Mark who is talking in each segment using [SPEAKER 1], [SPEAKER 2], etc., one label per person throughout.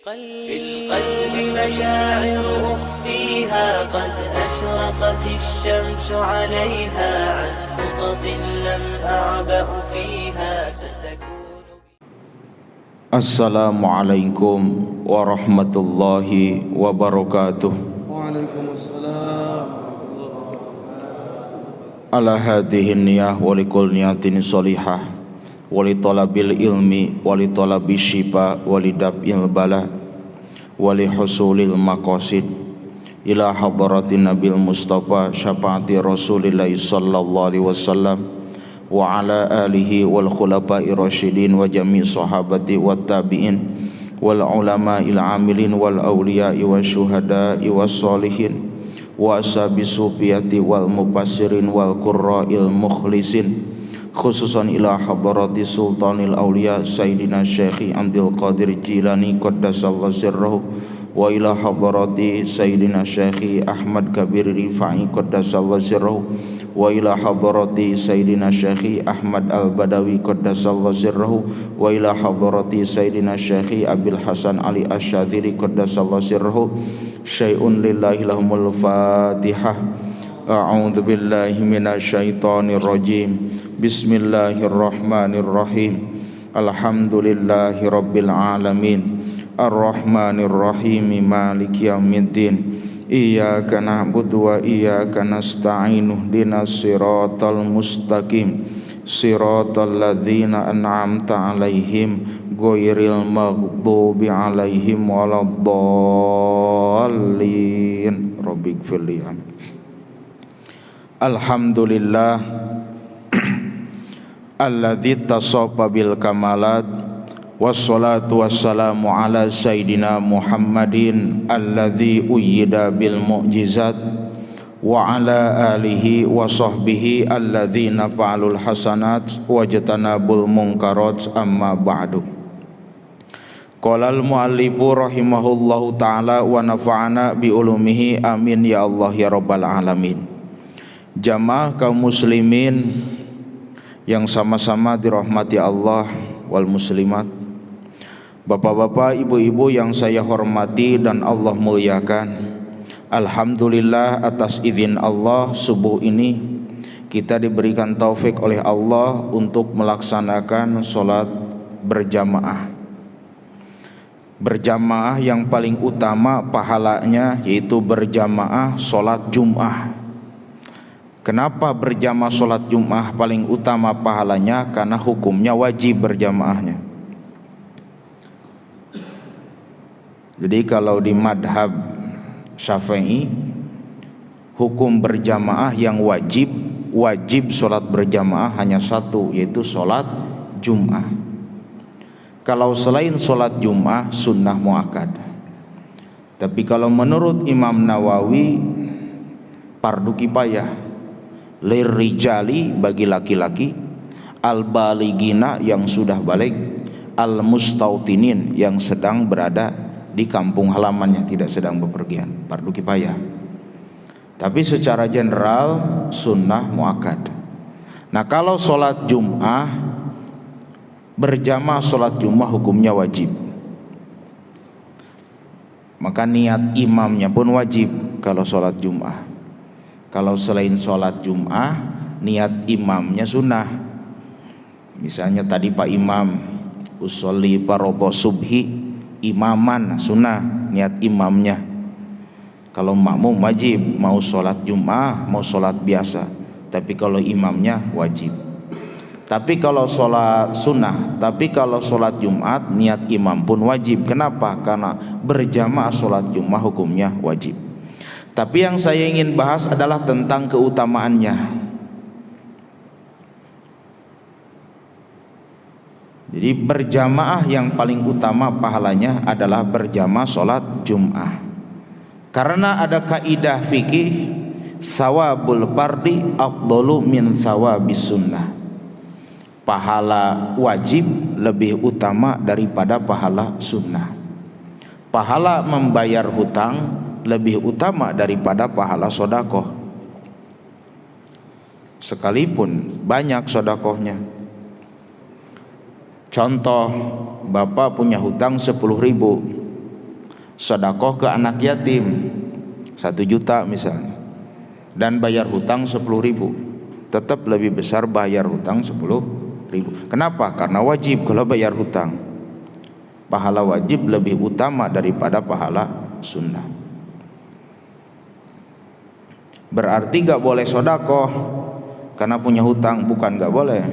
[SPEAKER 1] في القلب مشاعر أخفيها قد أشرقت الشمس عليها عن خطط لم أعبأ فيها ستكون.
[SPEAKER 2] السلام عليكم ورحمة الله وبركاته.
[SPEAKER 3] وعليكم السلام.
[SPEAKER 2] على هذه النية ولكل نية صالحة ولطلب العلم ولطلب الشفاء ولدفع البلاء ولحصول المقاصد إلى حضرة النبي المصطفى شفاعة رسول الله صلى الله عليه وسلم وعلى آله والخلفاء الراشدين وجميع صحابته والتابعين والعلماء العاملين والأولياء والشهداء والصالحين وأصحاب الصوفية والمبشرين والقراء المخلصين خصوصا إلى حضرة سلطان الأولياء سيدنا الشيخ عبد القادر الجيلاني قدس الله سره وإلى حضرة سيدنا الشيخ أحمد كبير رفاعي قدس الله سره وإلى حضرة سيدنا الشيخ أحمد البدوي قدس الله سره وإلى حضرة سيدنا الشيخ أبي الحسن علي الشاذلي قدس الله سره شيء لله لهم الفاتحة. أعوذ بالله من الشيطان الرجيم بسم الله الرحمن الرحيم الحمد لله رب العالمين الرحمن الرحيم مالك يوم الدين إياك نعبد وإياك نستعين اهدنا الصراط المستقيم صراط الذين أنعمت عليهم غير المغضوب عليهم ولا الضالين رب اغفر لي. Alhamdulillah alladzi tasawfa bil kamalat wassalatu wassalamu ala sayyidina Muhammadin alladzi uyyida bil mu'jizat wa ala alihi wa sahbihi alladzina fa'alul hasanat wajtanabul munkarat amma ba'du. Qala al muallifu rahimahullahu ta'ala wa nafa'ana bi ulumihi amin ya Allah ya rabbal alamin. Jamaah kaum muslimin yang sama-sama dirahmati Allah wal muslimat, bapak-bapak, ibu-ibu yang saya hormati dan Allah muliakan, alhamdulillah atas izin Allah subuh ini kita diberikan taufik oleh Allah untuk melaksanakan sholat berjamaah. Berjamaah yang paling utama pahalanya yaitu berjamaah sholat Jum'ah. Kenapa berjamaah sholat Jum'ah paling utama pahalanya? Karena hukumnya wajib berjamaahnya. Jadi kalau di madhab Syafi'i, hukum berjamaah yang wajib sholat berjamaah hanya satu, yaitu sholat Jum'ah. Kalau selain sholat Jum'ah sunnah muakkad. Tapi kalau menurut Imam Nawawi fardu kifayah, lirijali bagi laki-laki, al-baligina yang sudah balik, al-mustautinin yang sedang berada di kampung halamannya, tidak sedang bepergian, fardu kifayah. Tapi secara general sunnah muakkad. Nah, kalau sholat Jum'ah berjamaah, sholat Jum'ah hukumnya wajib. Maka niat imamnya pun wajib kalau sholat Jum'ah. Kalau selain sholat Jum'ah, niat imamnya sunnah. Misalnya tadi Pak Imam usolli fardhu subhi imaman, sunnah niat imamnya. Kalau makmum wajib, mau sholat Jum'ah mau sholat biasa. Tapi kalau imamnya wajib. Tapi kalau sholat sunnah, tapi kalau sholat Jumat niat imam pun wajib. Kenapa? Karena berjamaah sholat Jum'ah hukumnya wajib. Tapi yang saya ingin bahas adalah tentang keutamaannya. Jadi berjamaah yang paling utama pahalanya adalah berjamaah sholat Jum'ah. Karena ada kaidah fikih, thawabul fardi afdalu min thawabis sunnah. Pahala wajib lebih utama daripada pahala sunnah. Pahala membayar hutang lebih utama daripada pahala sodakoh, sekalipun banyak sodakohnya. Contoh, bapak punya hutang 10.000, sedekah ke anak yatim 1 juta misalnya, dan bayar hutang 10.000, tetap lebih besar bayar hutang 10.000. Kenapa? Karena wajib. Kalau bayar hutang, pahala wajib lebih utama daripada pahala sunnah. Berarti gak boleh sedekah karena punya hutang? Bukan gak boleh.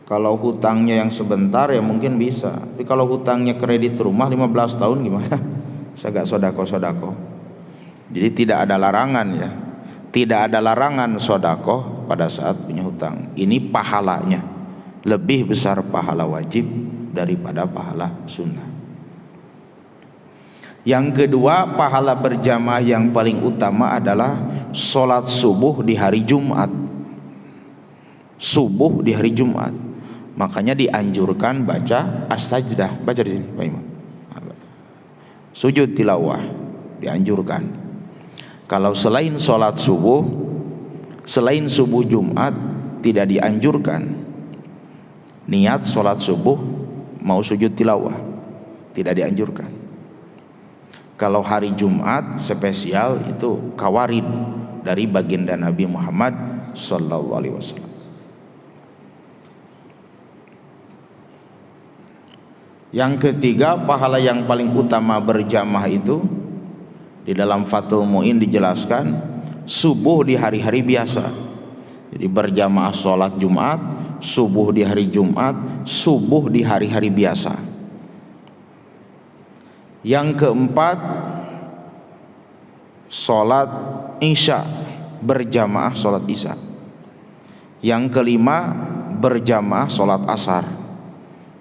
[SPEAKER 2] Kalau hutangnya yang sebentar ya mungkin bisa, tapi kalau hutangnya kredit rumah 15 tahun gimana? Saya gak sedekah. Jadi tidak ada larangan ya, tidak ada larangan sedekah pada saat punya hutang. Ini pahalanya lebih besar pahala wajib daripada pahala sunnah. Yang kedua, pahala berjamaah yang paling utama adalah sholat subuh di hari Jumat. Subuh di hari Jumat, makanya dianjurkan baca as-sajdah. Baca di sini Pak Imam. Sujud tilawah dianjurkan. Kalau selain sholat subuh, selain subuh Jumat tidak dianjurkan. Niat sholat subuh mau sujud tilawah tidak dianjurkan. Kalau hari Jumat spesial itu kawarid dari baginda Nabi Muhammad sallallahu alaihi wasallam. Yang ketiga, pahala yang paling utama berjamaah itu di dalam Fathul Mu'in dijelaskan subuh di hari-hari biasa. Jadi berjamaah sholat Jumat, subuh di hari Jumat, subuh di hari-hari biasa. Yang keempat, sholat Isya, berjamaah sholat Isya. Yang kelima, berjamaah sholat Asar.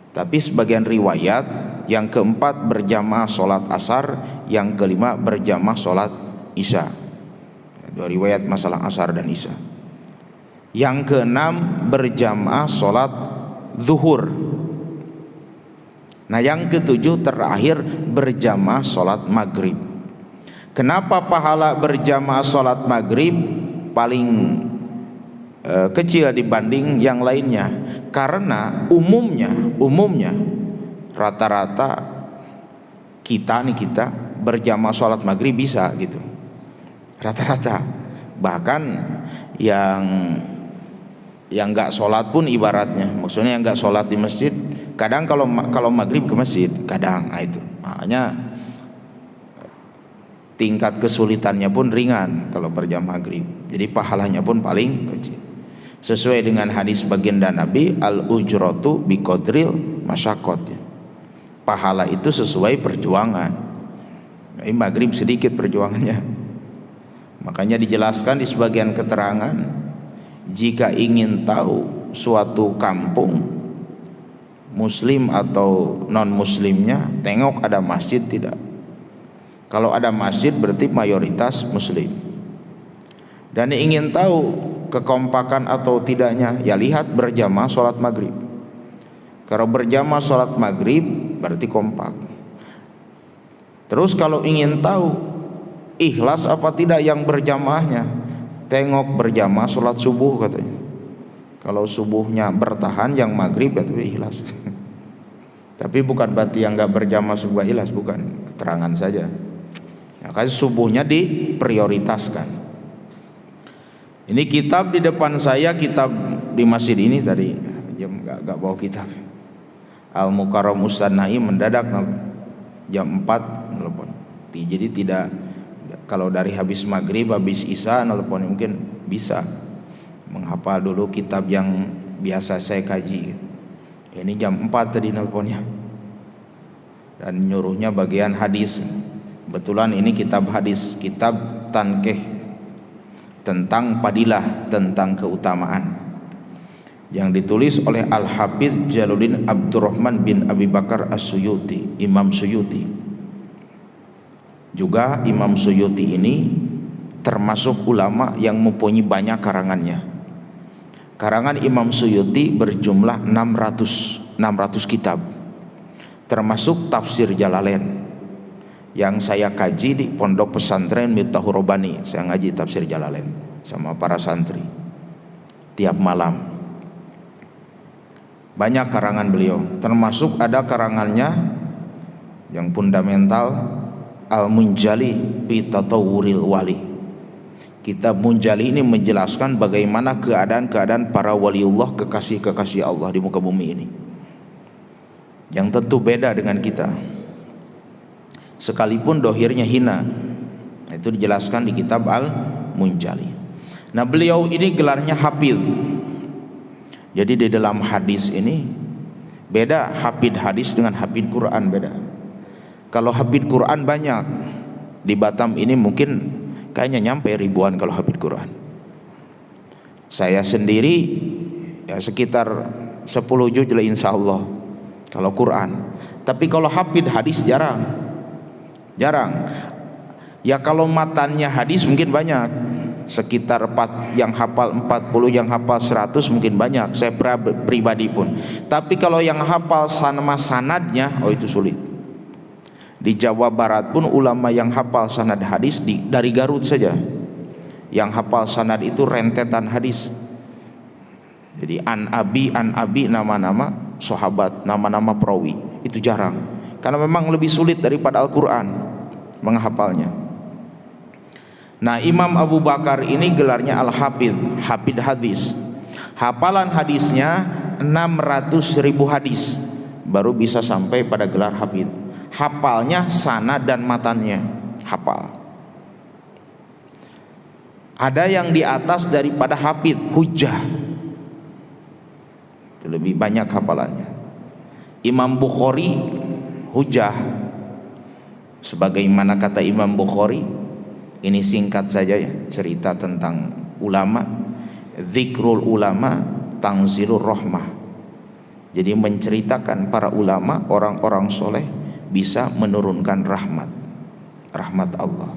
[SPEAKER 2] Tapi sebagian riwayat yang keempat berjamaah sholat Asar, yang kelima berjamaah sholat Isya. Dua riwayat masalah Asar dan Isya. Yang keenam berjamaah sholat Zuhur. Nah yang ketujuh terakhir berjamaah sholat Maghrib. Kenapa pahala berjamaah sholat Maghrib paling kecil dibanding yang lainnya? Karena umumnya rata-rata kita berjamaah sholat Maghrib bisa gitu, rata-rata. Bahkan yang nggak sholat pun ibaratnya, maksudnya yang nggak sholat di masjid, kadang kalau Maghrib ke masjid, kadang. Nah itu makanya tingkat kesulitannya pun ringan kalau berjamaah Maghrib. Jadi pahalanya pun paling kecil. Sesuai dengan hadis baginda Nabi, al-ujratu biqadril masyaqqat. Pahala itu sesuai perjuangan. Ini Maghrib sedikit perjuangannya. Makanya dijelaskan di sebagian keterangan, jika ingin tahu suatu kampung muslim atau non muslimnya, tengok ada masjid tidak. Kalau ada masjid berarti mayoritas muslim. Dan ingin tahu kekompakan atau tidaknya, ya lihat berjamaah sholat Maghrib. Kalau berjamaah sholat Maghrib berarti kompak. Terus kalau ingin tahu ikhlas apa tidak yang berjamaahnya, tengok berjamaah sholat subuh katanya. Kalau subuhnya bertahan, yang Maghrib itu ikhlas. Tapi bukan berarti yang nggak berjamaah subuh ikhlas, bukan, keterangan saja. Ya, kan subuhnya diprioritaskan. Ini kitab di depan saya, kitab di masjid ini tadi jam nggak bawa kitab. Al-Mukarram Ustaz Naim mendadak jam 4 nelpon. Jadi tidak, kalau dari habis Maghrib habis Isya nelpon mungkin bisa menghafal dulu kitab yang biasa saya kaji. Ini jam 4 tadi nelponnya. Dan nyuruhnya bagian hadis. Kebetulan ini kitab hadis, kitab Tankih, tentang fadilah, tentang keutamaan, yang ditulis oleh Al-Hafidz Jalaluddin Abdurrahman bin Abi Bakar As-Suyuti, Imam Suyuti. Juga Imam Suyuti ini termasuk ulama yang mempunyai banyak karangannya. Karangan Imam Suyuti berjumlah 600 kitab, termasuk tafsir Jalalain yang saya kaji di pondok pesantren Miftahur Rabbani. Saya ngaji tafsir Jalalain sama para santri tiap malam. Banyak karangan beliau, termasuk ada karangannya yang fundamental, Al-Munjali fi Tatawwuril Wali. Kitab Munjali ini menjelaskan bagaimana keadaan-keadaan para waliullah, kekasih-kekasih Allah di muka bumi ini, yang tentu beda dengan kita, sekalipun dohirnya hina. Itu dijelaskan di kitab Al-Munjali. Nah, beliau ini gelarnya Hafidh. Jadi di dalam hadis ini beda hafidh hadis dengan hafidh Quran, beda. Kalau hafidh Quran banyak di Batam ini, mungkin kayaknya nyampe ribuan kalau hafidh Quran. Saya sendiri ya sekitar 10 juz lah insya Allah kalau Quran. Tapi kalau hafidh hadis jarang. Ya kalau matannya hadis mungkin banyak, sekitar 4 yang hafal 40, yang hafal 100 mungkin banyak, saya pribadi pun. Tapi kalau yang hafal sanadnya, oh itu sulit. Di Jawa Barat pun ulama yang hafal sanad hadis dari Garut saja, yang hafal sanad itu rentetan hadis. Jadi an abi nama-nama sahabat, nama-nama perawi itu jarang, karena memang lebih sulit daripada Al-Quran menghafalnya. Nah, Imam Abu Bakar ini gelarnya Al-Hafidh, hafidh hadis. Hafalan hadisnya 600.000 hadis baru bisa sampai pada gelar hafidh. Hafalnya sanad dan matannya hafal. Ada yang di atas daripada hafidh, hujjah, itu lebih banyak hafalannya. Imam Bukhari hujjah, sebagaimana kata Imam Bukhari. Ini singkat saja ya, cerita tentang ulama. Dzikrul ulama tanzilur rahmah. Jadi menceritakan para ulama, orang-orang soleh bisa menurunkan rahmat Allah.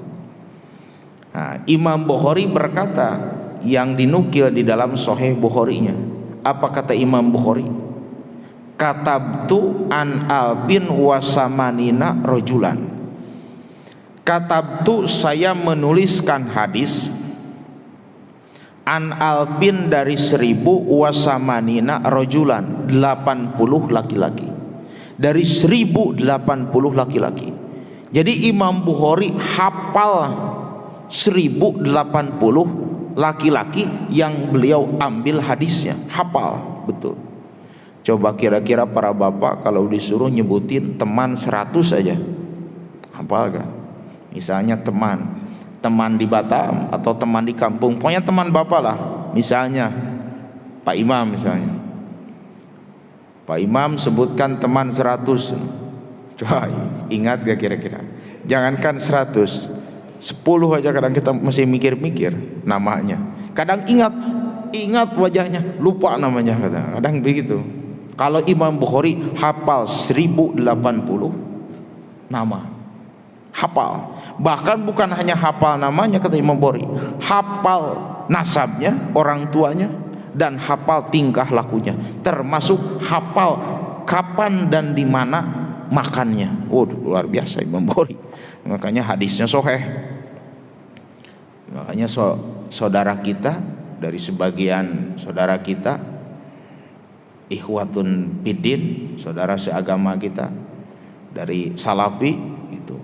[SPEAKER 2] Nah, Imam Bukhari berkata yang dinukil di dalam Sahih Bukharinya. Apa kata Imam Bukhari? Katabtu an albin wasamanina rojulan. Katabtu, saya menuliskan hadis, an albin dari 1000, wasamanina rojulan 80 laki-laki, dari 1080 laki-laki. Jadi Imam Bukhari hafal 1080 laki-laki yang beliau ambil hadisnya, hafal betul. Coba kira-kira para bapak kalau disuruh nyebutin teman 100 saja, hafal kan? Misalnya teman di Batam atau teman di kampung, pokoknya teman bapak lah. Misalnya Pak Imam, misalnya Pak Imam sebutkan teman 100. Coba ingat gak kira-kira? Jangankan 100, 10 aja kadang kita masih mikir-mikir namanya. Kadang ingat wajahnya, lupa namanya, kadang begitu. Kalau Imam Bukhari hafal 1080 nama, hafal. Bahkan bukan hanya hafal namanya kata Imam Bukhari, hafal nasabnya, orang tuanya, dan hafal tingkah lakunya, termasuk hafal kapan dan di mana makannya. Oh, luar biasa Imam Bukhari. Makanya hadisnya sahih. Makanya saudara kita, dari sebagian saudara kita, ikhwatun fiddin, saudara seagama kita dari Salafi, itu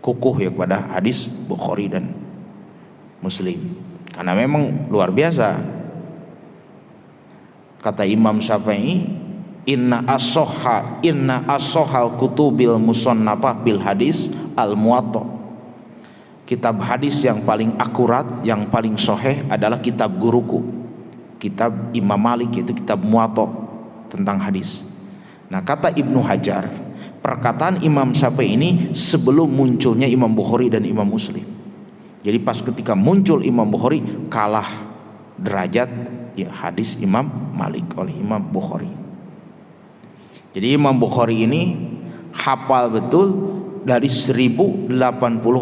[SPEAKER 2] kukuh ya kepada hadis Bukhari dan Muslim, karena memang luar biasa. Kata Imam Syafi'i, inna as-sohal kutubil musannafah bil hadis al muwatta. Kitab hadis yang paling akurat, yang paling sahih adalah kitab guruku, kitab Imam Malik, itu kitab muwatta tentang hadis. Nah, kata Ibnu Hajar, perkataan Imam Syafi'i ini sebelum munculnya Imam Bukhari dan Imam Muslim. Jadi pas ketika muncul Imam Bukhari, kalah derajat ya hadis Imam Malik oleh Imam Bukhari. Jadi Imam Bukhari ini hafal betul dari 1080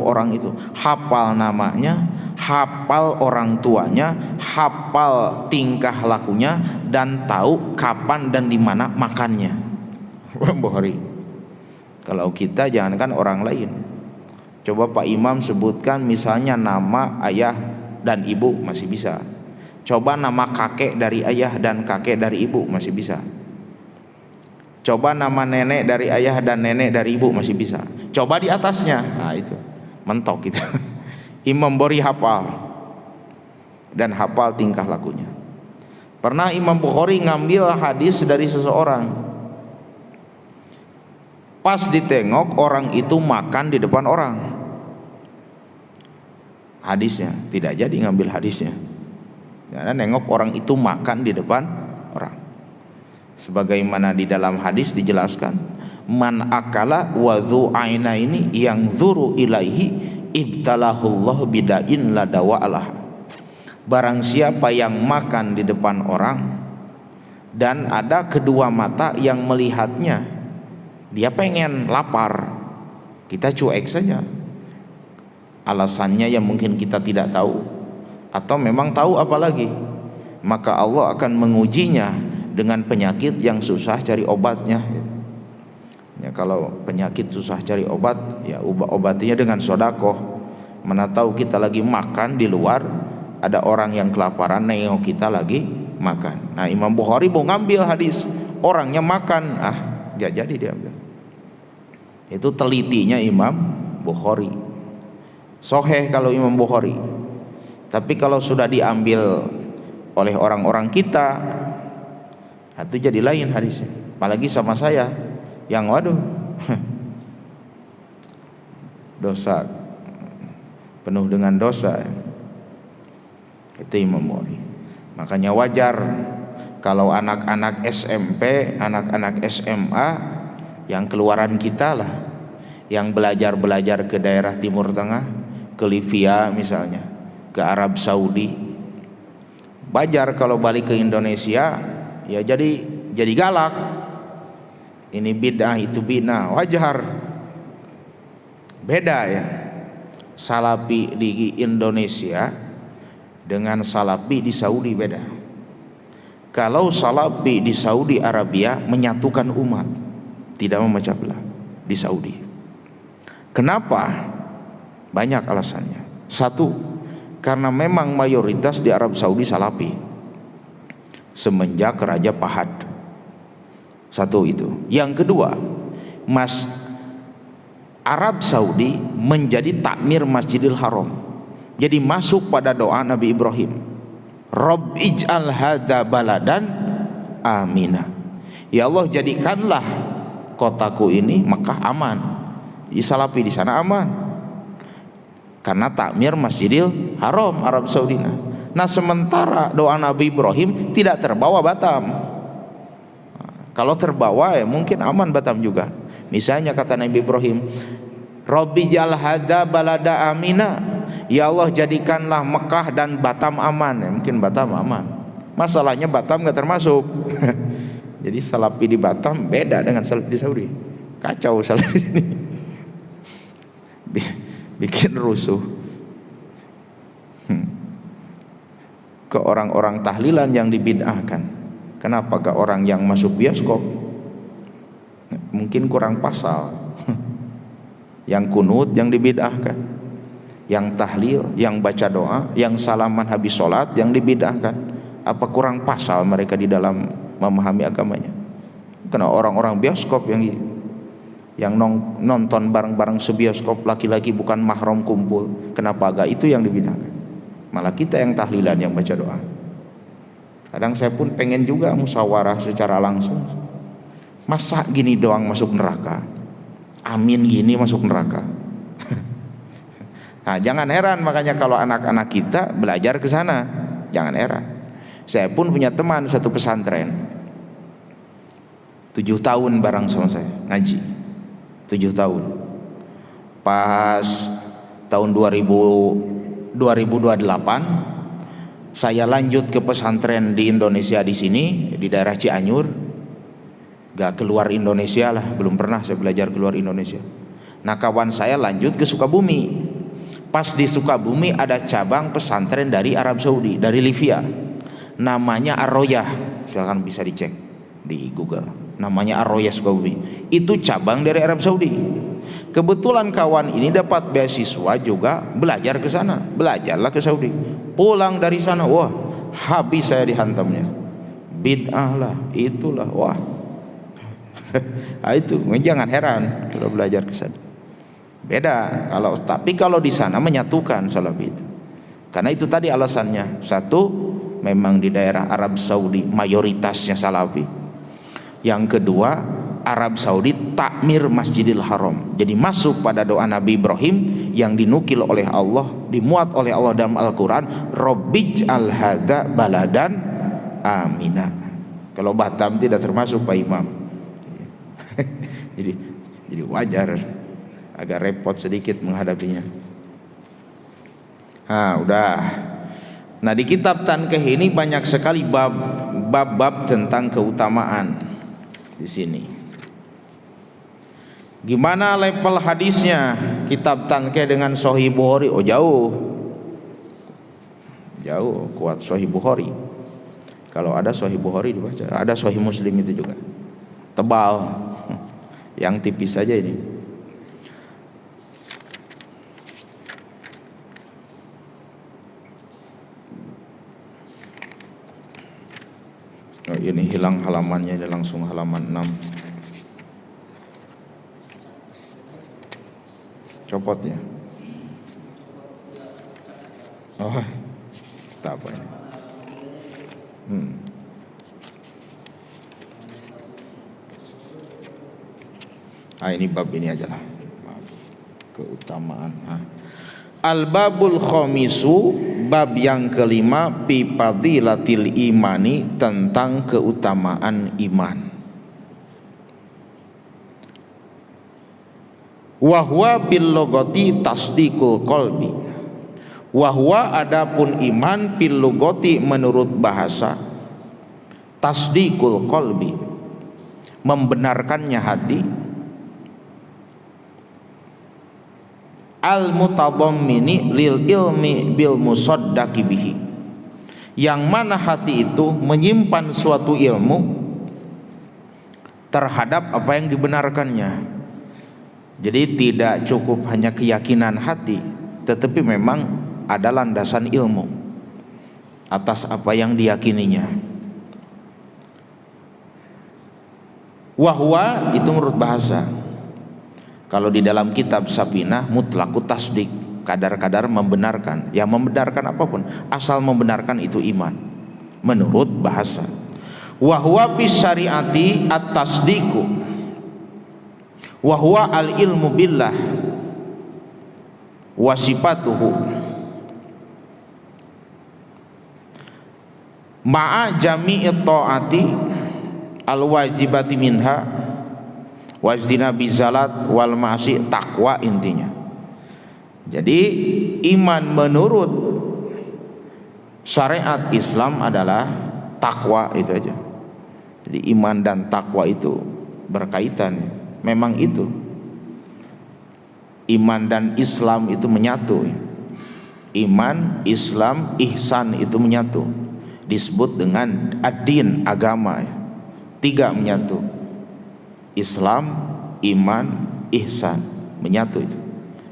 [SPEAKER 2] orang itu, hafal namanya, hafal orang tuanya, hafal tingkah lakunya, dan tahu kapan dan di mana makannya. Imam Bukhari. Kalau kita jangankan orang lain, coba Pak Imam sebutkan misalnya nama ayah dan ibu masih bisa. Coba nama kakek dari ayah dan kakek dari ibu masih bisa. Coba nama nenek dari ayah dan nenek dari ibu masih bisa. Coba di atasnya, nah itu mentok gitu. Imam Bukhari hafal dan hafal tingkah lakunya. Pernah Imam Bukhari ngambil hadis dari seseorang, pas ditengok orang itu makan di depan orang, hadisnya tidak jadi ngambil hadisnya, karena nengok orang itu makan di depan orang. Sebagaimana di dalam hadis dijelaskan, man akala wa dzu ainaini yang dzuru ilaihi ibtalahullah bidain ladawa alah. Barang siapa yang makan di depan orang dan ada kedua mata yang melihatnya, dia pengen lapar, kita cuek saja. Alasannya yang mungkin kita tidak tahu, atau memang tahu apalagi, maka Allah akan mengujinya dengan penyakit yang susah cari obatnya. Ya, kalau penyakit susah cari obat, ya obatinya dengan sodakoh. Mana tahu kita lagi makan di luar, ada orang yang kelaparan nengok kita lagi makan. Nah, Imam Bukhari mau ngambil hadis, orangnya makan, gak jadi diambil. Itu telitinya Imam Bukhari. Soheh kalau Imam Bukhari. Tapi kalau sudah diambil oleh orang-orang kita, itu jadi lain hadisnya. Apalagi sama saya yang waduh dosa, penuh dengan dosa. Itu Imam Bukhari. Makanya wajar kalau anak-anak SMP, anak-anak SMA yang keluaran kita lah, yang belajar ke daerah Timur Tengah, ke Libya misalnya, ke Arab Saudi, wajar kalau balik ke Indonesia ya jadi galak, ini bid'ah itu bid'ah, wajar. Beda ya salafi di Indonesia dengan salafi di Saudi, beda. Kalau salafi di Saudi Arabia menyatukan umat, tidak memecah belah di Saudi. Kenapa? Banyak alasannya. Satu, karena memang mayoritas di Arab Saudi salafi semenjak Raja Fahad. Satu itu. Yang kedua, Arab Saudi menjadi takmir Masjidil Haram. Jadi masuk pada doa Nabi Ibrahim, Rabb ij'al hadza baladan amina. Ya Allah, jadikanlah kotaku ini Mekah aman. Jadi salafi di sana aman karena takmir Masjidil Haram Arab Saudi. Nah, sementara doa Nabi Ibrahim tidak terbawa Batam. Kalau terbawa ya mungkin aman Batam juga. Misalnya kata Nabi Ibrahim, Rabbi jal hadza balada amina. Ya Allah, jadikanlah Mekah dan Batam aman. Ya, mungkin Batam aman. Masalahnya Batam nggak termasuk. Jadi salafi di Batam beda dengan salafi di Saudi. Kacau salafi di sini. Bikin rusuh. Ke orang-orang tahlilan yang dibid'ahkan. Kenapa ke orang yang masuk bioskop? Mungkin kurang pasal. Yang kunut yang dibid'ahkan, yang tahlil, yang baca doa, yang salaman habis sholat yang dibid'ahkan. Apa kurang pasal mereka di dalam memahami agamanya? Karena orang-orang bioskop yang nonton bareng-bareng sebioskop, laki-laki bukan mahram kumpul, kenapa agak itu yang dibid'ahkan? Malah kita yang tahlilan, yang baca doa. Kadang saya pun pengen juga musyawarah secara langsung. Masa gini doang masuk neraka? Amin gini masuk neraka? Nah, jangan heran makanya kalau anak-anak kita belajar ke sana, jangan heran. Saya pun punya teman satu pesantren, 7 tahun bareng sama saya ngaji, 7 tahun. Pas tahun 2028 saya lanjut ke pesantren di Indonesia, di sini di daerah Cianjur. Gak keluar Indonesia lah, belum pernah saya belajar keluar Indonesia. Nah, kawan saya lanjut ke Sukabumi. Pas di Sukabumi ada cabang pesantren dari Arab Saudi, dari Libya, namanya Ar-Royah. Silakan bisa dicek di Google, namanya Ar-Royah Sukabumi. Itu cabang dari Arab Saudi. Kebetulan kawan ini dapat beasiswa juga belajar ke sana, belajarlah ke Saudi. Pulang dari sana, wah habis saya dihantamnya, bid'ah lah, itulah, wah Nah, itu jangan heran kalau belajar ke sana. Beda kalau di sana menyatukan Salafi itu. Karena itu tadi alasannya. Satu, memang di daerah Arab Saudi mayoritasnya Salafi. Yang kedua, Arab Saudi takmir Masjidil Haram. Jadi masuk pada doa Nabi Ibrahim yang dinukil oleh Allah, dimuat oleh Allah dalam Al-Quran, Rabbij'al hadza baladan amina. Kalau Batam tidak termasuk Pak Imam. jadi wajar, agak repot sedikit menghadapinya. Udah. Nah, di kitab Tankih ini banyak sekali bab-bab tentang keutamaan di sini. Gimana level hadisnya kitab Tankih dengan Sahih Bukhari? Oh, jauh kuat Sahih Bukhari. Kalau ada Sahih Bukhari dibaca, ada Sahih Muslim itu juga tebal, yang tipis saja ini. Oh, ini hilang halamannya, ini langsung halaman 6. Copot ya. Oh, tak apa ini. Ini bab ini aja lah, keutamaan. Al-babul khamisu, bab yang kelima, fi fadilatil imani, tentang keutamaan iman. Wahwa bil logoti tasdikul qalbi. Wahwa adapun iman bil logoti menurut bahasa, tasdikul qalbi, membenarkannya hati, al mutadammini lil ilmi bil musaddaqi bihi, yang mana hati itu menyimpan suatu ilmu terhadap apa yang dibenarkannya. Jadi tidak cukup hanya keyakinan hati, tetapi memang ada landasan ilmu atas apa yang diyakininya. Wahwa itu menurut bahasa. Kalau di dalam kitab Sapinah, mutlaqut tasdik, kadar-kadar membenarkan. Ya, membenarkan apapun, asal membenarkan itu iman menurut bahasa. Wahwa bis syariati at-tasdiku, wahwa al ilmu billah wasifatuhu ma'a jami'i ta'ati al wajibati minha wazdina bizalat wal ma'asi, takwa intinya. Jadi iman menurut syariat Islam adalah takwa, itu aja. Jadi iman dan takwa itu berkaitan. Memang itu iman dan Islam itu menyatu. Iman, Islam, ihsan itu menyatu. Disebut dengan ad-din, agama. 3 menyatu. Islam, iman, ihsan, menyatu itu.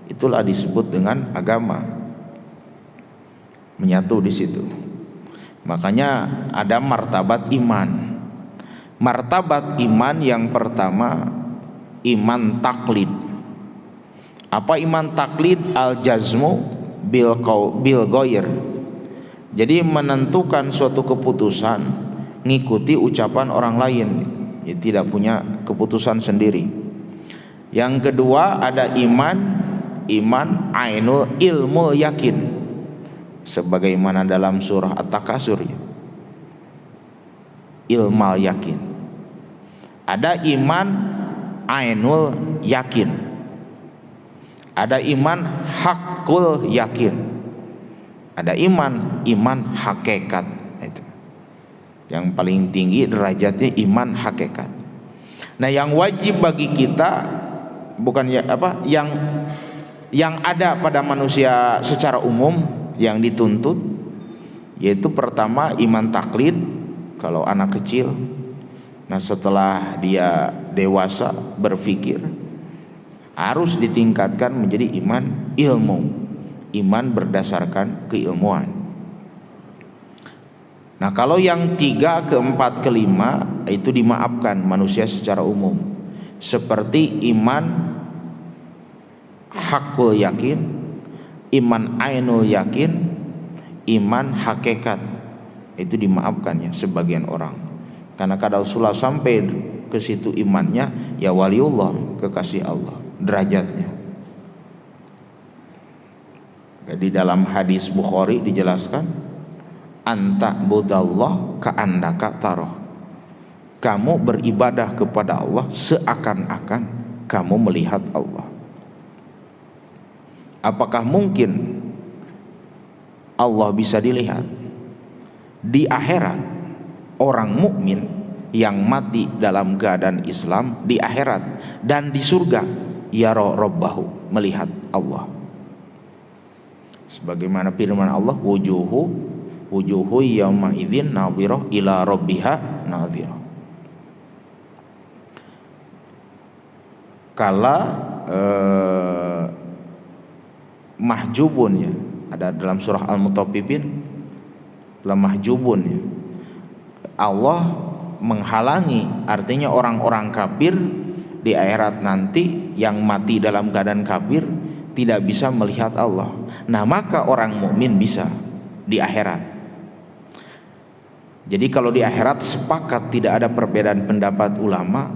[SPEAKER 2] Itulah disebut dengan agama. Menyatu di situ. Makanya ada martabat iman. Martabat iman yang pertama, iman taklid. Apa iman taklid? Al jazmu bil ghair. Jadi menentukan suatu keputusan ngikuti ucapan orang lain, ya, tidak punya keputusan sendiri. Yang kedua ada iman ainul ilmu yakin, sebagaimana dalam surah At-Takasur, ya. Ilmal yakin. Ada iman ainul yakin, ada iman hakul yakin, ada iman hakikat. Itu yang paling tinggi derajatnya, iman hakikat. Nah, yang wajib bagi kita bukan yang ada pada manusia secara umum yang dituntut, yaitu pertama iman taklid kalau anak kecil. Nah, setelah dia dewasa berpikir, harus ditingkatkan menjadi iman ilmu, iman berdasarkan keilmuan. Nah, kalau yang 3, ke-4, ke-5 itu dimaafkan manusia secara umum. seperti iman hakul yakin, iman ainul yakin, iman hakikat. Itu dimaafkan ya sebagian orang, karena kalau sudah sampai ke situ imannya, ya waliullah, kekasih Allah derajatnya. Jadi dalam hadis Bukhari dijelaskan, anta budallah ka'annaka taroh, kamu beribadah kepada Allah seakan-akan kamu melihat Allah. Apakah mungkin Allah bisa dilihat? Di akhirat, orang mukmin yang mati dalam keadaan Islam di akhirat dan di surga, yara rabbahu, melihat Allah. Sebagaimana firman Allah, wujuhu yawma idzin nadhirah ila rabbiha nadhirah. Kala mahjubun ya, ada dalam surah Al-Mutaffifin, dalam mahjubun ya, Allah menghalangi, artinya orang-orang kafir di akhirat nanti yang mati dalam keadaan kafir tidak bisa melihat Allah. Nah, maka orang mukmin bisa di akhirat. Jadi kalau di akhirat sepakat, tidak ada perbedaan pendapat ulama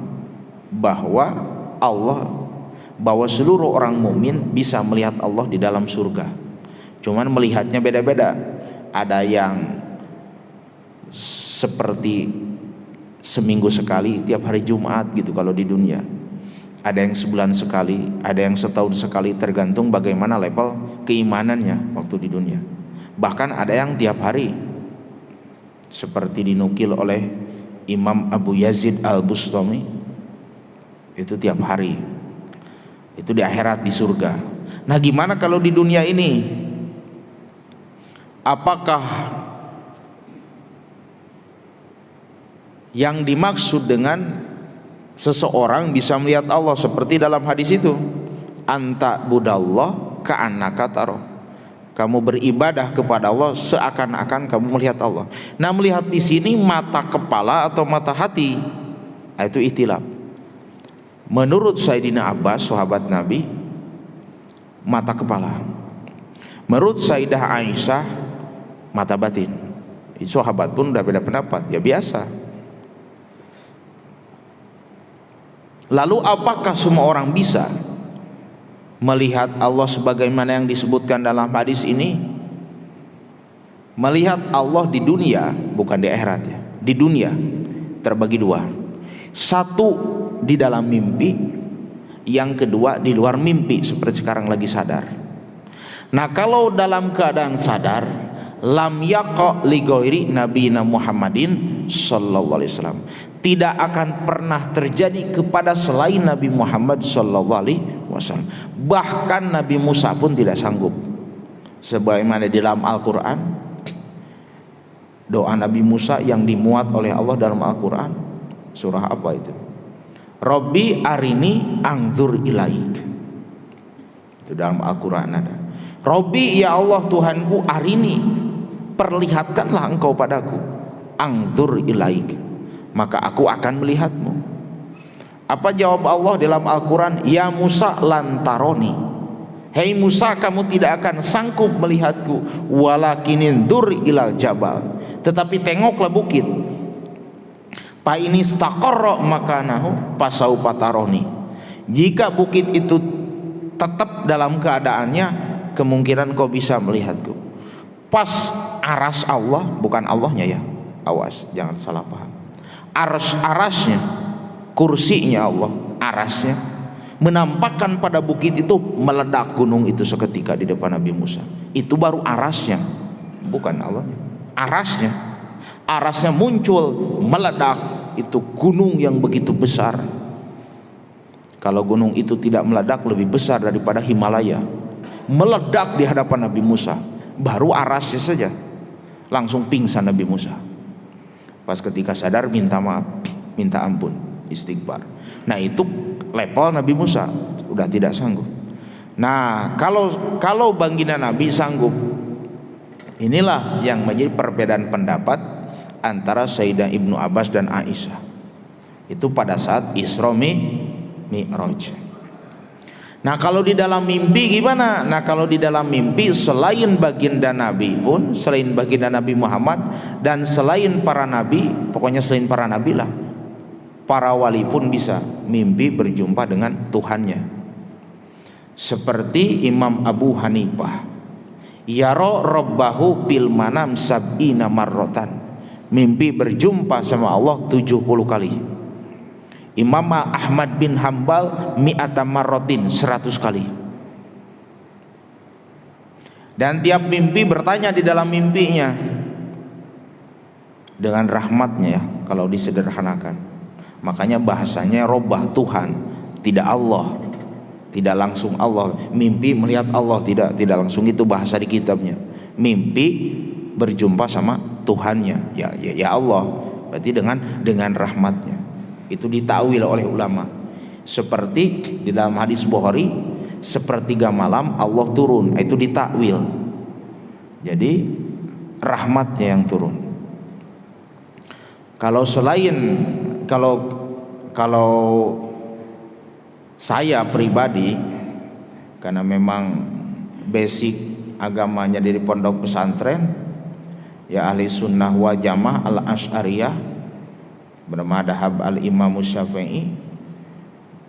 [SPEAKER 2] bahwa seluruh orang mukmin bisa melihat Allah di dalam surga. Cuman melihatnya beda-beda. Ada yang seperti seminggu sekali, tiap hari Jumat gitu kalau di dunia. Ada yang sebulan sekali, ada yang setahun sekali, tergantung bagaimana level keimanannya waktu di dunia. Bahkan ada yang tiap hari, seperti dinukil oleh Imam Abu Yazid Al-Bustami, itu tiap hari. Itu di akhirat, di surga. Nah, gimana kalau di dunia ini? Apakah yang dimaksud dengan seseorang bisa melihat Allah seperti dalam hadis itu, anta budallah ka'annaka taroh, kamu beribadah kepada Allah seakan-akan kamu melihat Allah. Nah, melihat di sini mata kepala atau mata hati, itu ikhtilaf. Menurut Sayyidina Abbas, sahabat Nabi, mata kepala. Menurut Sayyidah Aisyah, mata batin. Sahabat pun udah beda pendapat, ya biasa. Lalu apakah semua orang bisa melihat Allah sebagaimana yang disebutkan dalam hadis ini? Melihat Allah di dunia, bukan di akhirat ya. Di dunia terbagi dua. Satu di dalam mimpi, yang kedua di luar mimpi seperti sekarang lagi sadar. Nah, kalau dalam keadaan sadar, lam yaqa li ghairi nabiyina Muhammadin sallallahu alaihi wasallam, tidak akan pernah terjadi kepada selain Nabi Muhammad sallallahu alaihi wasallam. Bahkan Nabi Musa pun tidak sanggup. Sebagaimana di dalam Al-Qur'an, doa Nabi Musa yang dimuat oleh Allah dalam Al-Qur'an, surah apa itu? Rabbi arini anzur ilaik. Itu dalam Al-Qur'an ada. Rabbi, ya Allah Tuhanku, arini, perlihatkanlah engkau padaku, anzur ilaik, maka aku akan melihatmu. Apa jawab Allah dalam Al-Quran? Ya Musa lantaroni, hei Musa, kamu tidak akan sanggup melihatku. Walakinin dur ilal jabal, tetapi tengoklah bukit. Pa ini staqarra makanahu pasau pataroni, jika bukit itu tetap dalam keadaannya, kemungkinan kau bisa melihatku. Pas aras Allah, bukan Allahnya ya, awas jangan salah paham. Arasnya, kursinya Allah, arasnya menampakkan pada bukit itu, meledak gunung itu seketika di depan Nabi Musa. Itu baru arasnya, bukan Allah. Arasnya muncul, meledak, itu gunung yang begitu besar. Kalau gunung itu tidak meledak, lebih besar daripada Himalaya, meledak di hadapan Nabi Musa, baru arasnya saja langsung pingsan Nabi Musa. Pas ketika sadar minta maaf, minta ampun, istighfar. Nah, itu level Nabi Musa udah tidak sanggup. Nah, kalau baginda Nabi sanggup, inilah yang menjadi perbedaan pendapat antara Sayyidah Ibnu Abbas dan Aisyah. Itu pada saat Isra Mi'raj. Nah kalau di dalam mimpi gimana? Nah kalau di dalam mimpi selain baginda Nabi pun, selain baginda Nabi Muhammad dan selain para nabi, pokoknya selain para nabi lah, para wali pun bisa mimpi berjumpa dengan Tuhannya. Seperti Imam Abu Hanifah, yaro rabbahu bil manam sab'ina marrotan, mimpi berjumpa sama Allah 70 kali. Imam Ahmad bin Hambal mi'ata marrotin, 100 kali. Dan tiap mimpi bertanya di dalam mimpinya dengan rahmatnya ya, kalau disederhanakan. Makanya bahasanya robbah, Tuhan, tidak Allah, tidak langsung Allah. Mimpi melihat Allah, tidak langsung, itu bahasa di kitabnya. Mimpi berjumpa sama Tuhannya, ya Allah, berarti dengan rahmatnya. Itu ditakwil oleh ulama. Seperti di dalam hadis Bukhari, sepertiga malam Allah turun, itu ditakwil. Jadi rahmatnya yang turun. Kalau saya pribadi, karena memang basic agamanya dari pondok pesantren ya ahli sunnah wal jamaah al asy'ariyah bermadhab al Imam Syafi'i,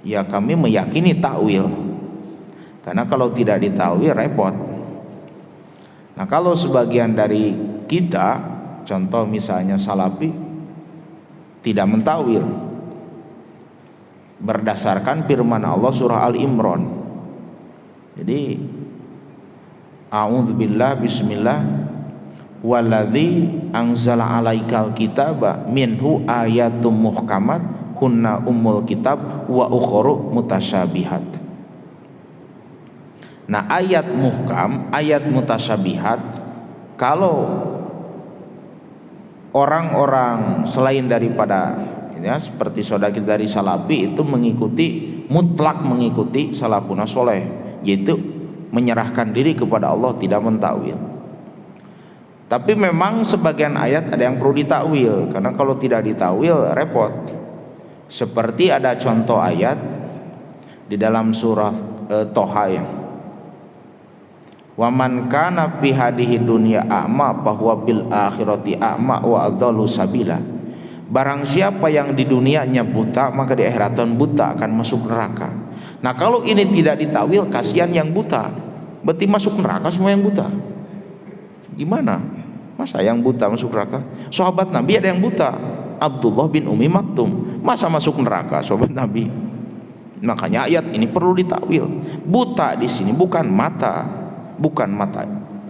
[SPEAKER 2] ya kami meyakini takwil, karena kalau tidak ditakwil repot. Nah kalau sebagian dari kita, contoh misalnya Salafi, tidak mentakwil berdasarkan firman Allah surah Al-Imran. Jadi a'udzubillah bismillah waladzi anzala alaikal kitaba minhu ayatum muhkamat hunna ummul kitab wa ukharu mutasyabihat. Nah ayat muhkam, ayat mutasyabihat, kalau orang-orang selain daripada ya, seperti saudara kita dari Salafi itu mutlak mengikuti salafun soleh, yaitu menyerahkan diri kepada Allah, tidak mentakwil. Tapi memang sebagian ayat ada yang perlu ditakwil, karena kalau tidak ditakwil repot. Seperti ada contoh ayat di dalam surah Toha yang waman kana fi hadhihi dunya a'ma bahwa bil akhirati a'ma wa adallu sabila. Barang siapa yang di dunianya buta, maka di akhiratan buta, akan masuk neraka. Nah kalau ini tidak ditakwil, kasihan yang buta, berarti masuk neraka semua yang buta. Gimana? Masa yang buta masuk neraka? Sahabat Nabi ada yang buta, Abdullah bin Umi Maktum, masa masuk neraka sahabat Nabi? Makanya ayat ini perlu ditakwil. Buta di sini bukan mata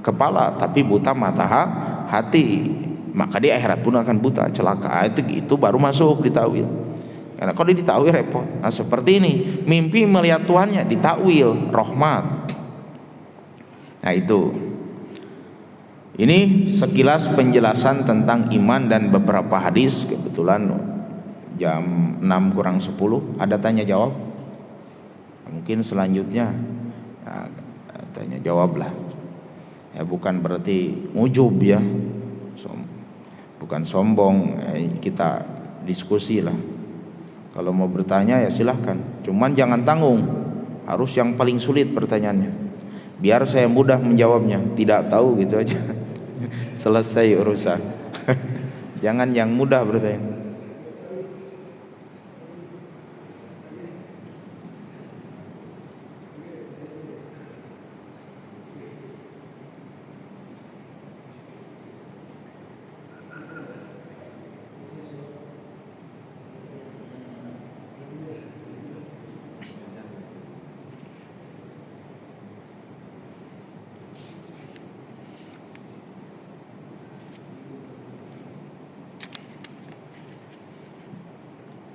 [SPEAKER 2] kepala, tapi buta mata hati. Maka di akhirat pun akan buta, celaka. Itu baru masuk ditakwil. Karena kalau ditakwil repot. Nah seperti ini, mimpi melihat Tuhannya ditakwil rahmat. Nah itu. Ini sekilas penjelasan tentang iman dan beberapa hadis. Kebetulan jam 6 kurang 10, ada tanya jawab. Mungkin selanjutnya tanya jawab lah. Ya bukan berarti ujub ya, bukan sombong. Kita diskusi lah. Kalau mau bertanya ya silahkan. Cuman jangan tanggung, harus yang paling sulit pertanyaannya, biar saya mudah menjawabnya. Tidak tahu gitu aja. Selesai urusan. Jangan yang mudah bertanya.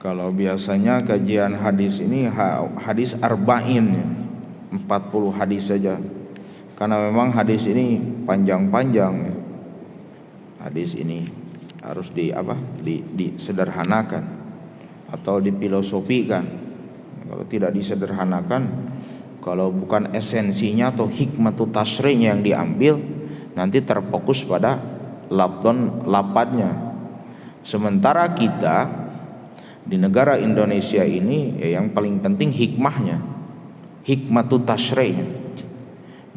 [SPEAKER 2] Kalau biasanya kajian hadis ini hadis arba'in, 40 hadis saja. Karena memang hadis ini panjang-panjang. Hadis ini harus disederhanakan atau difilosofikan. Kalau tidak disederhanakan, kalau bukan esensinya atau hikmatu tasri'nya yang diambil, nanti terfokus pada lapatnya. Sementara kita Di negara Indonesia ini ya yang paling penting hikmahnya, hikmatut tasyri'nya,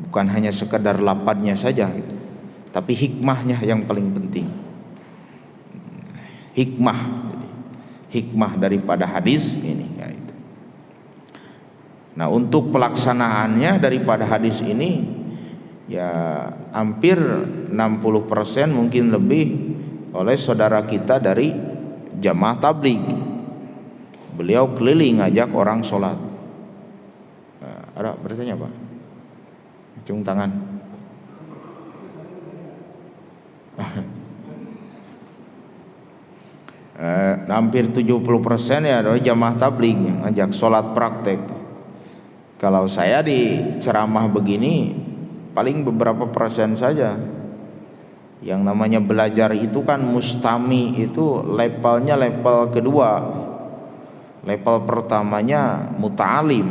[SPEAKER 2] bukan hanya sekedar lapatnya saja gitu, tapi hikmahnya yang paling penting. Hikmah daripada hadis ini ya itu. Nah, untuk pelaksanaannya daripada hadis ini ya hampir 60% mungkin lebih oleh saudara kita dari jamaah tabligh. Beliau keliling ngajak orang sholat. Ada bertanya Pak? Acung tangan. Hampir 70% ya adalah jamaah tabligh yang ngajak sholat praktek. Kalau saya di ceramah begini paling beberapa persen saja. Yang namanya belajar itu kan mustami, itu levelnya level kedua. Level pertamanya muta'alim,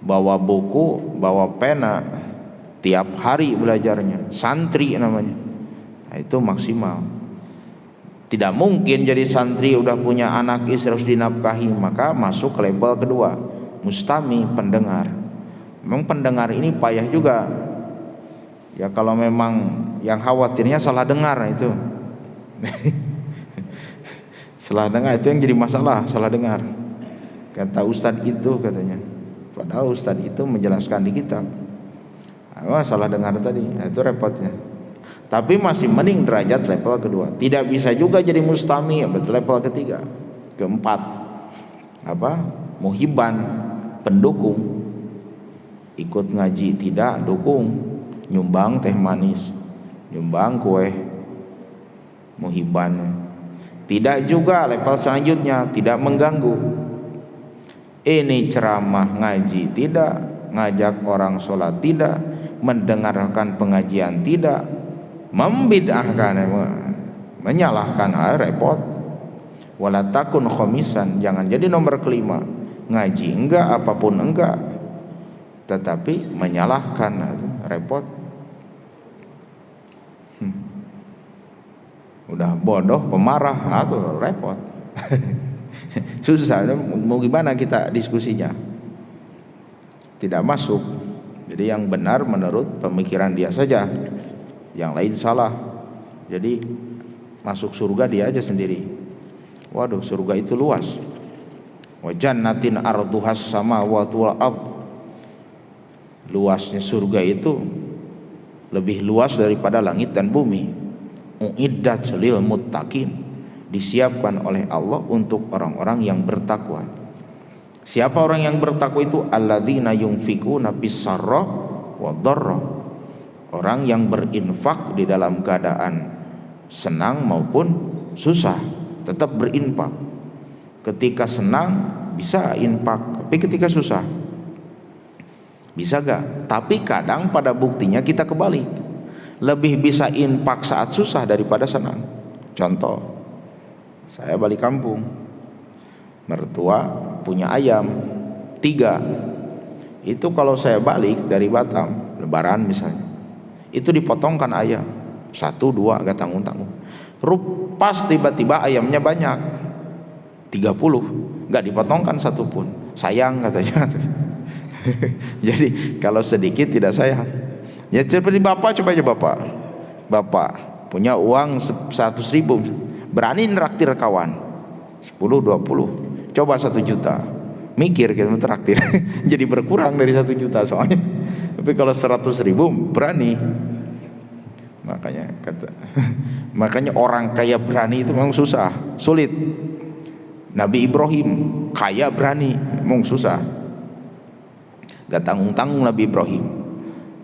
[SPEAKER 2] bawa buku, bawa pena, tiap hari belajarnya, santri namanya. Nah, itu maksimal. Tidak mungkin jadi santri udah punya anak istri harus dinafkahi, maka masuk ke level kedua, mustami, pendengar. Memang pendengar ini payah juga. Ya kalau memang yang khawatirnya salah dengar itu. Salah dengar itu yang jadi masalah, salah dengar. Kata Ustadz itu katanya. Padahal Ustadz itu menjelaskan di kitab. Salah dengar tadi, nah, itu repotnya. Tapi masih mending derajat level kedua. Tidak bisa juga jadi mustami, level ketiga, keempat. Muhiban, pendukung. Ikut ngaji tidak, dukung. Nyumbang teh manis, nyumbang kue, muhiban. Tidak juga level selanjutnya, tidak mengganggu. Ini ceramah ngaji tidak, ngajak orang sholat tidak, mendengarkan pengajian tidak, membid'ahkan, menyalahkan, repot. Wala takun khomisan, jangan jadi nomor kelima. Ngaji enggak, apapun enggak, tetapi menyalahkan, repot. Udah bodoh, pemarah, atau repot. Susah, mau gimana kita diskusinya? Tidak masuk. Jadi yang benar menurut pemikiran dia saja, yang lain salah. Jadi masuk surga dia aja sendiri. Waduh, surga itu luas. Wa jannatin arduhas samawati wal ard. Luasnya surga itu lebih luas daripada langit dan bumi. Uiddat lil muttaqin, disiapkan oleh Allah untuk orang-orang yang bertakwa. Siapa orang yang bertakwa itu? Alladzina yunfikuna bis-sarra wad-dharra, orang yang berinfak di dalam keadaan senang maupun susah, tetap berinfak. Ketika senang bisa infak, tapi ketika susah bisa gak? Tapi kadang pada buktinya kita kebalik, lebih bisa infak saat susah daripada senang. Contoh, saya balik kampung, mertua punya ayam 3. Itu kalau saya balik dari Batam, lebaran misalnya, itu dipotongkan ayam 1, 2, gak tanggung-tanggung. Pas tiba-tiba ayamnya banyak 30, gak dipotongkan 1 pun. Sayang katanya. Jadi kalau sedikit tidak sayang. Ya seperti bapak, coba aja bapak punya uang 100.000, berani neraktir kawan 10, 20, coba 1 juta, mikir kita traktir. Jadi berkurang dari 1 juta soalnya. Tapi kalau 100.000 berani. Makanya orang kaya berani itu memang susah, sulit. Nabi Ibrahim kaya berani memang susah, gak tanggung-tanggung Nabi Ibrahim.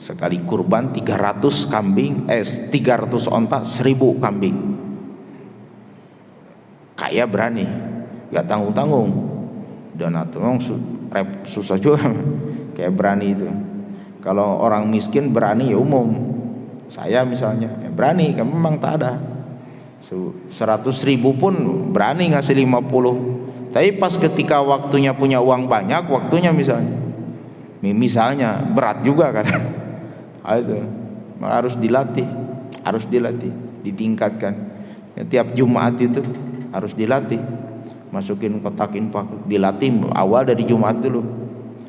[SPEAKER 2] Sekali kurban 300 kambing, 300 onta, 1000 kambing. Kaya berani, gak tanggung-tanggung. Dan itu memang susah juga. Kayak berani itu. Kalau orang miskin berani ya umum. Saya misalnya ya berani, kan memang tak ada. 100.000 pun berani ngasih 50. Tapi pas ketika waktunya punya uang banyak, waktunya misalnya berat juga kan. Itu harus dilatih, ditingkatkan. Ya, tiap Jumat itu harus dilatih. masukin kotak infak, dilatih awal dari Jumat dulu,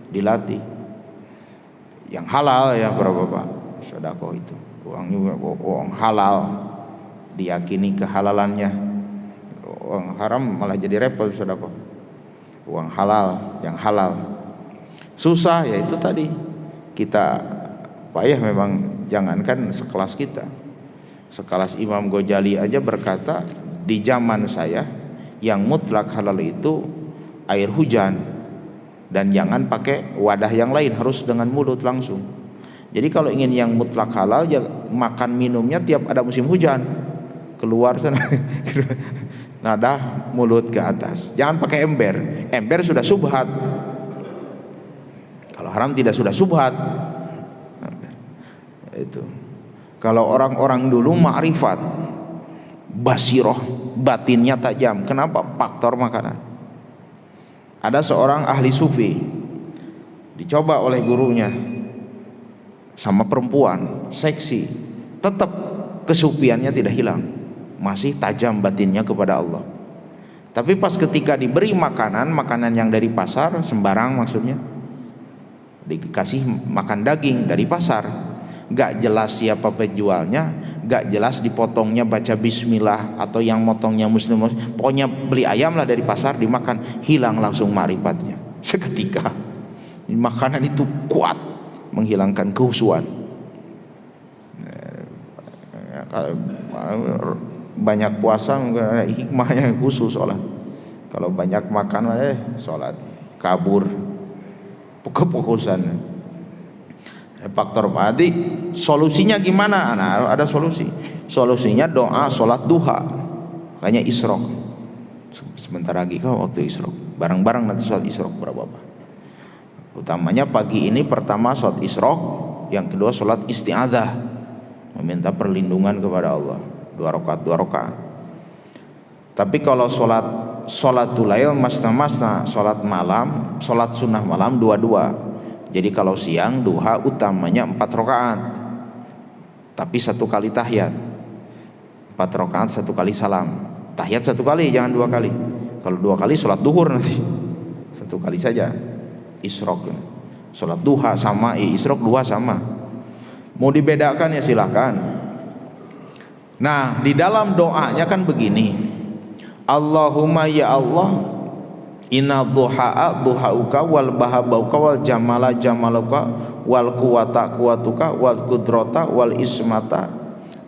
[SPEAKER 2] dilatih yang halal ya Bapak-bapak. Sedekah itu uangnya uang halal, diyakini kehalalannya. Uang haram malah jadi repot. Sedekah uang halal, yang halal susah ya itu tadi, kita payah memang. Jangankan sekelas kita, sekelas Imam Ghazali aja berkata, di zaman saya yang mutlak halal itu air hujan, dan jangan pakai wadah yang lain, harus dengan mulut langsung. Jadi kalau ingin yang mutlak halal, ya makan minumnya tiap ada musim hujan, keluar sana nadah mulut ke atas, jangan pakai ember. Ember sudah subhat, kalau haram tidak sudah subhat. Itu kalau orang-orang dulu ma'rifat, basiroh, batinnya tajam. Kenapa? Faktor makanan. Ada seorang ahli sufi, dicoba oleh gurunya sama perempuan seksi, tetap kesufiannya tidak hilang, masih tajam batinnya kepada Allah. Tapi pas ketika diberi makanan yang dari pasar sembarang, maksudnya dikasih makan daging dari pasar, gak jelas siapa penjualnya, gak jelas dipotongnya baca bismillah atau yang motongnya muslim, pokoknya beli ayam lah dari pasar dimakan, hilang langsung ma'rifatnya seketika. Makanan itu kuat menghilangkan kehusuan. Banyak puasa hikmahnya khusus sholat. Kalau banyak makan sholat kabur kefokusan. Faktor tadi solusinya gimana? Nah, ada solusi. Solusinya doa sholat duha, makanya isyraq. Sebentar lagi kau waktu isyraq, bareng-bareng nanti sholat isyraq berapa? Utamanya pagi ini pertama sholat isyraq, yang kedua sholat isti'adzah, meminta perlindungan kepada Allah, 2 rakaat. Tapi kalau sholatul lail masna, sholat malam, sholat sunnah malam 2. Jadi kalau siang duha utamanya 4 rakaat, tapi 1 kali tahiyat. 4 rakaat 1 kali salam, tahiyat 1 kali, jangan 2 kali. Kalau 2 kali sholat duhur nanti, 1 kali saja. Isyraq, sholat duha sama, isyraq 2 sama. Mau dibedakan ya silahkan. Nah di dalam doanya kan begini, Allahumma ya Allah, inna duha'a duha'uka wal bahabauka wal jamala jamaluka wal kuwata kuwatuka wal kudrata wal ismata.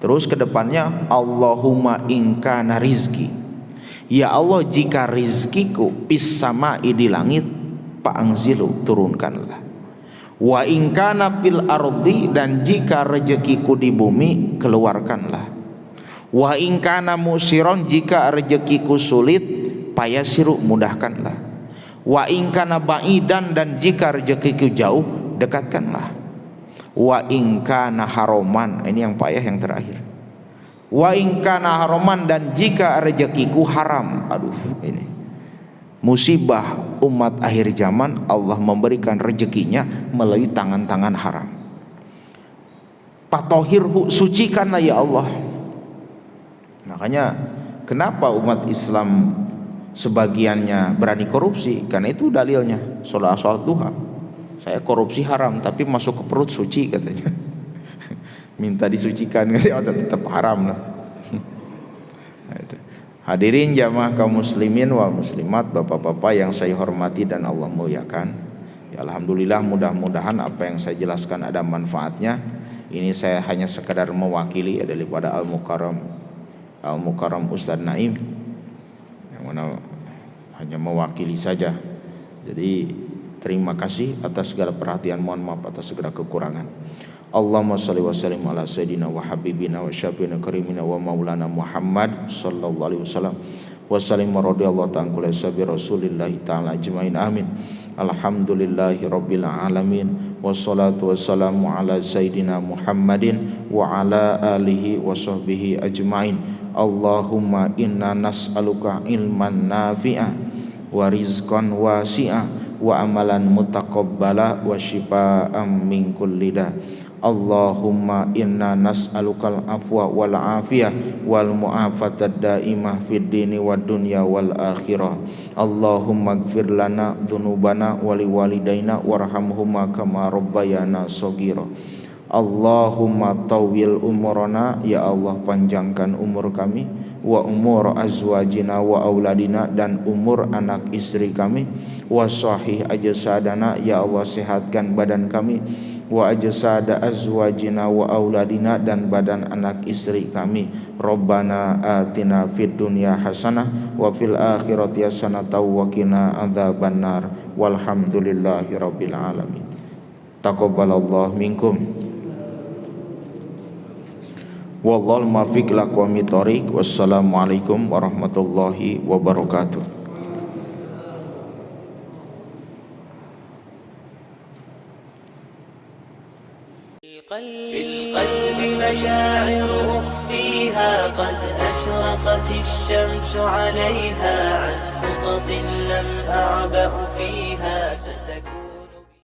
[SPEAKER 2] Terus ke depannya Allahumma inkana rizki, ya Allah jika rizkiku pis sama'i di langit, fa'angzilu turunkanlah. Wa inkana fil ardi, dan jika rezekiku di bumi keluarkanlah. Wa inkana musiron, jika rezekiku sulit payasiru mudahkanlah. Wa ingkana ba'idan, dan jika rezekiku jauh dekatkanlah. Wa ingkana haroman, ini yang payah yang terakhir. Wa ingkana haroman, dan jika rezekiku haram. Aduh, ini musibah umat akhir zaman, Allah memberikan rezekinya melalui tangan-tangan haram. Fatohirhu, sucikanlah ya Allah. Makanya kenapa umat Islam sebagiannya berani korupsi? Karena itu dalilnya sholat duha. Saya korupsi haram tapi masuk ke perut suci katanya. Minta disucikan tetap haram lah. Hadirin jamaah kaum muslimin wal muslimat, bapak-bapak yang saya hormati dan Allah muliakan. Ya, alhamdulillah, mudah-mudahan apa yang saya jelaskan ada manfaatnya. Ini saya hanya sekedar mewakili daripada Al-Mukarram Ustadz Naim, yang mana hanya mewakili saja. Jadi terima kasih atas segala perhatian, mohon maaf atas segala kekurangan. Allahumma salli wa sallim ala sayyidina wa habibina wa syafiina karimina wa maulana Muhammad sallallahu alaihi wasallam wa sallim radhiyallahu ta'ala kulli sabi rasulillahi ta'ala ajmain amin. Alhamdulillahi rabbil alamin, wassalatu wassalamu ala sayyidina Muhammadin wa ala alihi wa sahbihi ajmain. Allahumma inna nas'aluka ilman nafi'ah wa rizqan wasi'ah wa amalan mutaqabbala wa shifaa'an min kulli da. Allahumma inna nas'alukal afwa wal afiyah wal mu'afatad daimah fid dini wad dunya wal akhirah. Allahumma ighfir lana dzunubana wa liwalidaina warhamhuma kama rabbayana shaghira. Allahumma tawwil umurana, ya Allah panjangkan umur kami, wa umur azwajina wa auladina, dan umur anak istri kami, wa sahih ajsadana, ya Allah sehatkan badan kami, wa ajsada azwajina wa auladina, dan badan anak istri kami. Rabbana atina fid dunya hasanah wa fil akhirati hasanah wa qina adzabannar. Walhamdulillahi rabbil alamin. Taqabbalallahu minkum. Wallahul muwaffiq ila aqwamit thoriq. Wassalamualaikum warahmatullahi wabarakatuh.
[SPEAKER 1] في القلب مشاعر أخفيها قد أشرقت الشمس عليها عن خطط لم أعبأ فيها ستكون